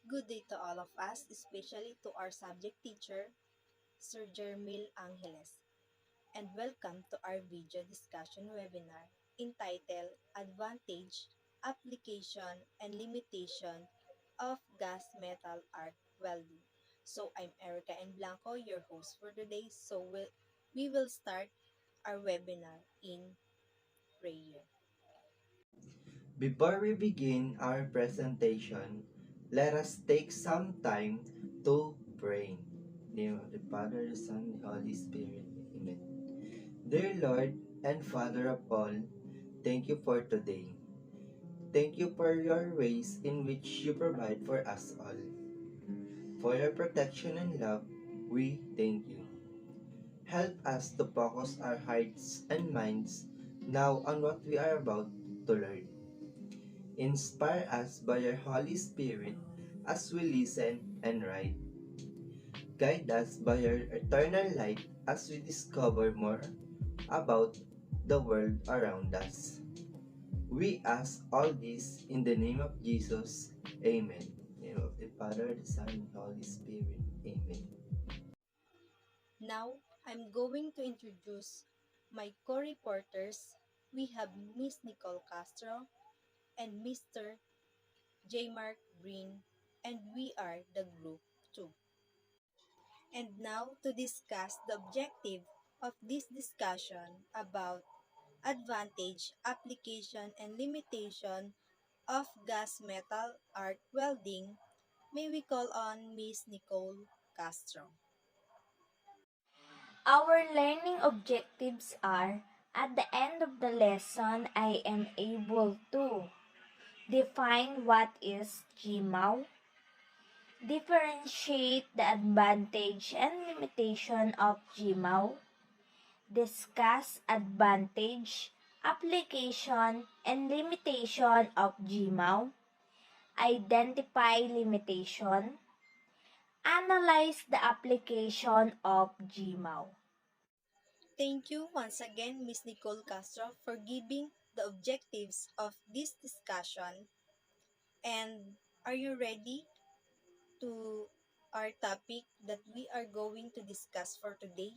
Good day to all of us, especially to our subject teacher, Sir Jermil Angeles, and welcome to our video discussion webinar entitled Advantage, Application, and Limitation of Gas Metal Arc Welding. So I'm Erica and Blanco, your host for today. We will start our webinar in prayer. Before we begin our presentation, let us take some time to pray. In the name of the Father, the Son, and the Holy Spirit. Amen. Dear Lord and Father of all, thank you for today. Thank you for your ways in which you provide for us all. For your protection and love, we thank you. Help us to focus our hearts and minds now on what we are about to learn. Inspire us by your Holy Spirit as we listen and write. Guide us by your eternal light as we discover more about the world around us. We ask all this in the name of Jesus. Amen. In the name of the Father, the Son, and the Holy Spirit. Amen. Now, I'm going to introduce my co-reporters. We have Miss Nicole Castro and Mr. Jaymark Brin, and we are the group 2. And now to discuss the objective of this discussion about advantage, application, and limitation of gas metal arc welding, may we call on Miss Nicole Castro. Our learning objectives are, at the end of the lesson, I am able to define what is Gmaw, differentiate the advantage and limitation of Gmaw, discuss advantage, application, and limitation of Gmaw, identify limitation, analyze the application of Gmaw. Thank you once again, Ms. Nicole Castro, for giving the objectives of this discussion. And are you ready to our topic that we are going to discuss for today?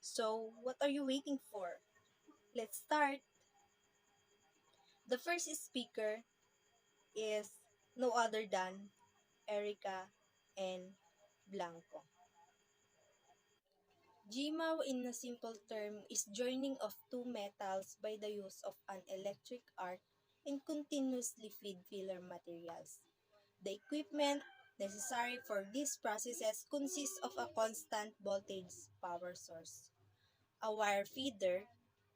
So, what are you waiting for? Let's start. The first speaker is no other than Erica and Blanco. Gmaw, in a simple term, is joining of two metals by the use of an electric arc and continuously feed filler materials. The equipment necessary for these processes consists of a constant voltage power source, a wire feeder,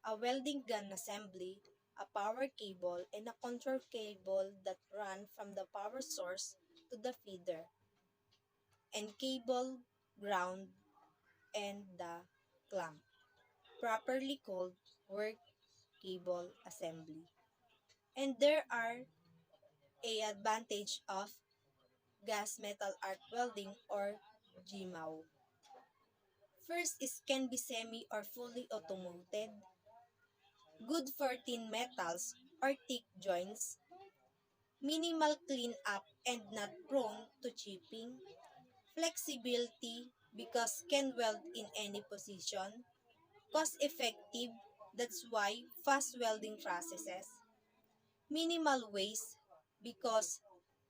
a welding gun assembly, a power cable, and a control cable that run from the power source to the feeder, and cable, ground, and the clamp, properly called work cable assembly. And there are a advantage of gas metal arc welding or Gmaw. First is can be semi or fully automated, good for thin metals or thick joints, minimal cleanup and not prone to chipping, flexibility because can weld in any position, cost effective, that's why fast welding processes, minimal waste because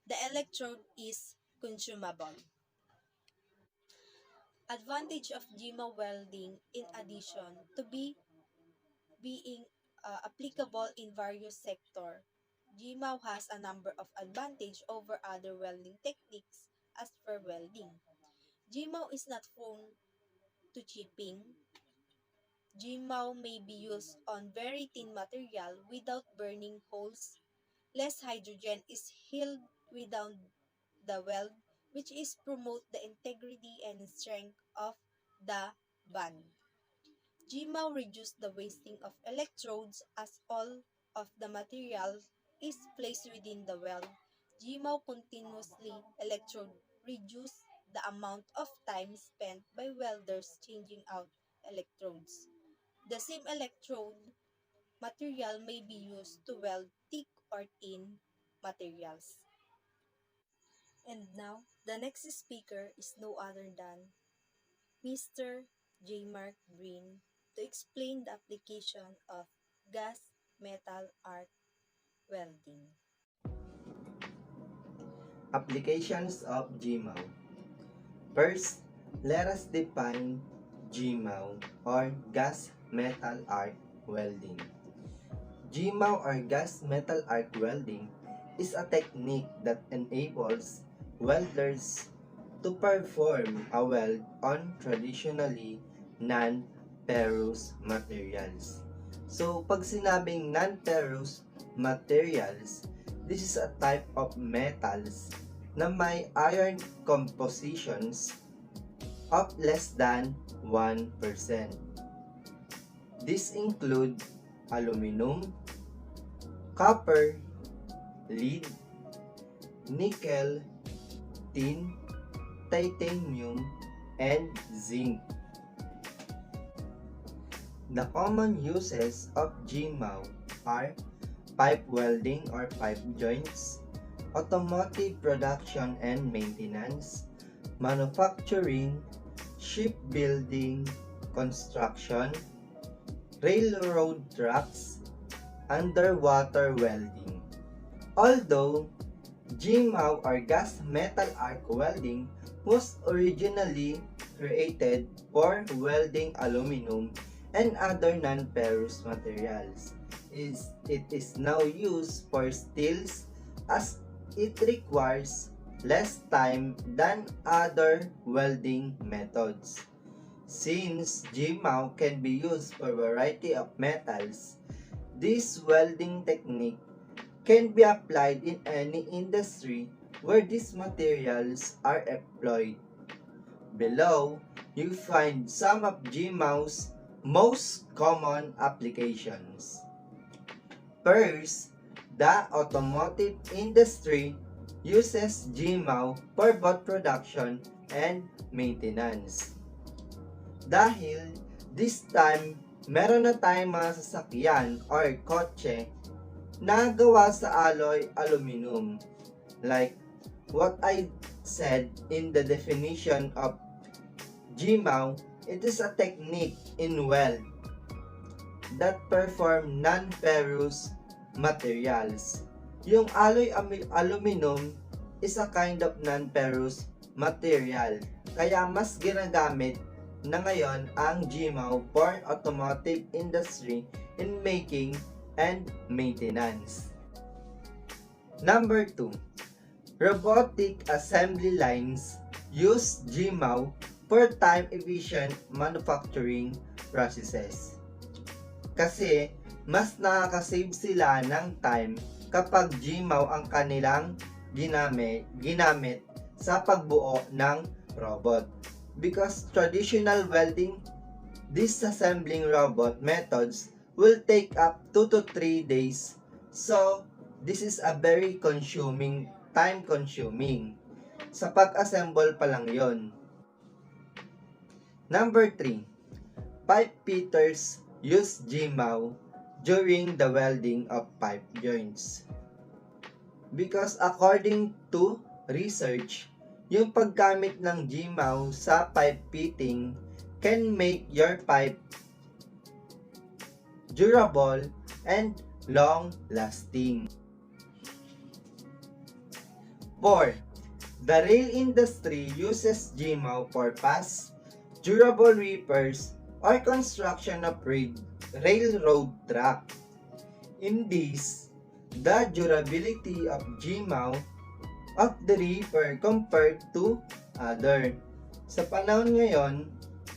the electrode is consumable. Advantage of GMA welding in addition to being applicable in various sectors. GMAW has a number of advantage over other welding techniques as for welding. GMAW is not prone to chipping. GMAW may be used on very thin material without burning holes. Less hydrogen is held without the weld, which is promote the integrity and strength of the bond. Gmaw reduces the wasting of electrodes as all of the material is placed within the weld. Gmaw continuously electrode reduce the amount of time spent by welders changing out electrodes. The same electrode material may be used to weld thick or thin materials. And now, the next speaker is no other than Mr. Jaymark Brin to explain the application of gas metal arc welding. Applications of Gmaw. First, let us define Gmaw or gas metal arc welding. Gmaw or gas metal arc welding is a technique that enables welders to perform a weld on traditionally non-ferrous materials. So, pag sinabing non-ferrous materials, this is a type of metals na may iron compositions of less than 1%. These include aluminum, copper, lead, nickel, tin, titanium, and zinc. The common uses of Gmaw are pipe welding or pipe joints, automotive production and maintenance, manufacturing, shipbuilding, construction, railroad tracks, underwater welding. Although Gmaw or gas metal arc welding was originally created for welding aluminum and other non-ferrous materials, it is now used for steels as it requires less time than other welding methods. Since Gmaw can be used for a variety of metals, this welding technique can be applied in any industry where these materials are employed. Below, you find some of Gmaw's most common applications. First, the automotive industry uses Gmaw for both production and maintenance. Dahil this time, meron na tayong mga sasakyan or kotse na gawa sa alloy aluminum. Like what I said in the definition of Gmaw, it is a technique in weld that perform non-ferrous materials. Yung alloy aluminum is a kind of non-ferrous material. Kaya mas ginagamit na ngayon ang Gmaw for automotive industry in making and maintenance. Number 2. Robotic assembly lines use Gmaw for time-efficient manufacturing processes. Kasi mas nakaka-save sila ng time kapag Gmaw ang kanilang ginamit sa pagbuo ng robot. Because traditional welding, disassembling robot methods will take up 2 to 3 days. So, this is a very time-consuming. Sa pag-assemble pa lang yon. Number 3. Pipe fitters use Gmaw during the welding of pipe joints. Because according to research, yung paggamit ng Gmaw sa pipe fitting can make your pipe durable and long-lasting. 4. The rail industry uses Gmaw for fast, durable repairs or construction of railroad track. In this, the durability of Gmaw of the repair compared to other. Sa panahon ngayon,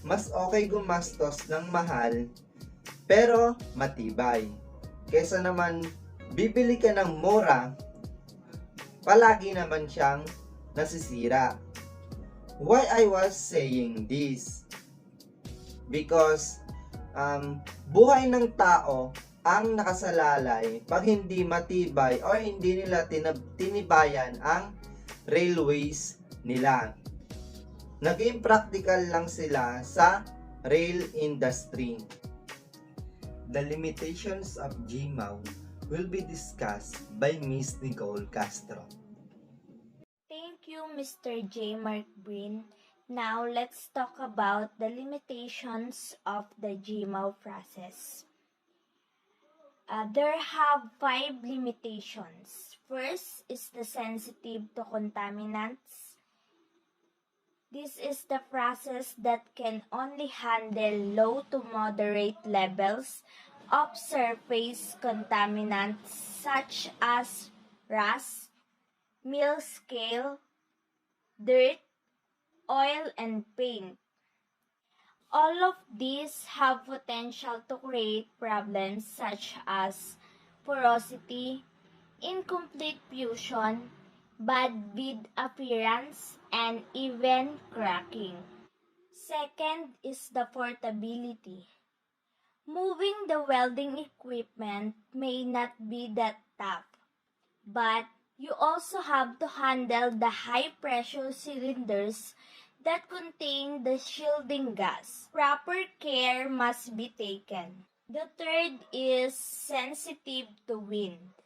mas okay gumastos ng mahal pero matibay. Kesa naman bibili ka ng mura, palagi naman siyang nasisira. Why I was saying this? Because buhay ng tao ang nakasalalay pag hindi matibay or hindi nila tinibayan ang railways nila. Naging practical lang sila sa rail industry. The limitations of Gmaw will be discussed by Miss Nicole Castro. Thank you, you, Mr. Jaymark Brin. Now, let's talk about the limitations of the Gmaw process. There have 5 limitations. First is the sensitive to contaminants. This is the process that can only handle low to moderate levels of surface contaminants such as rust, mill scale, dirt, oil, and paint. All of these have potential to create problems such as porosity, incomplete fusion, bad bid appearance, and even cracking. Second is the portability. Moving the welding equipment may not be that tough, but you also have to handle the high-pressure cylinders that contain the shielding gas. Proper care must be taken. The third is sensitive to wind.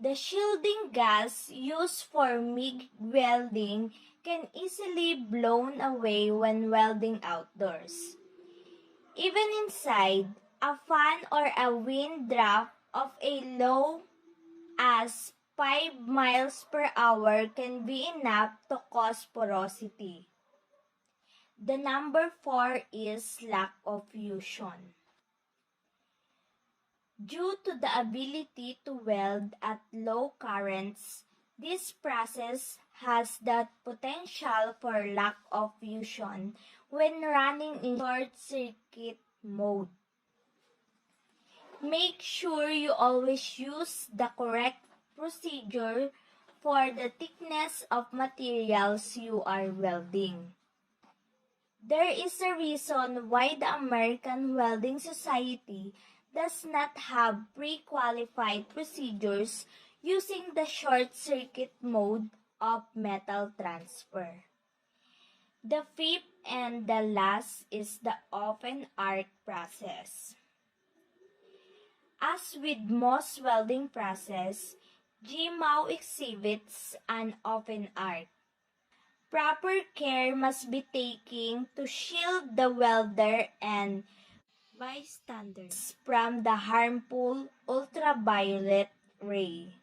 The shielding gas used for MIG welding can easily be blown away when welding outdoors. Even inside, a fan or a wind draft of a low as 5 miles per hour can be enough to cause porosity. The number 4 is lack of fusion. Due to the ability to weld at low currents, this process has the potential for lack of fusion when running in short-circuit mode. Make sure you always use the correct procedure for the thickness of materials you are welding. There is a reason why the American Welding Society does not have pre-qualified procedures using the short-circuit mode of metal transfer. The fifth and the last is the open arc process. As with most welding process, Gmaw exhibits an open arc. Proper care must be taken to shield the welder and bystanders from the harmful ultraviolet ray.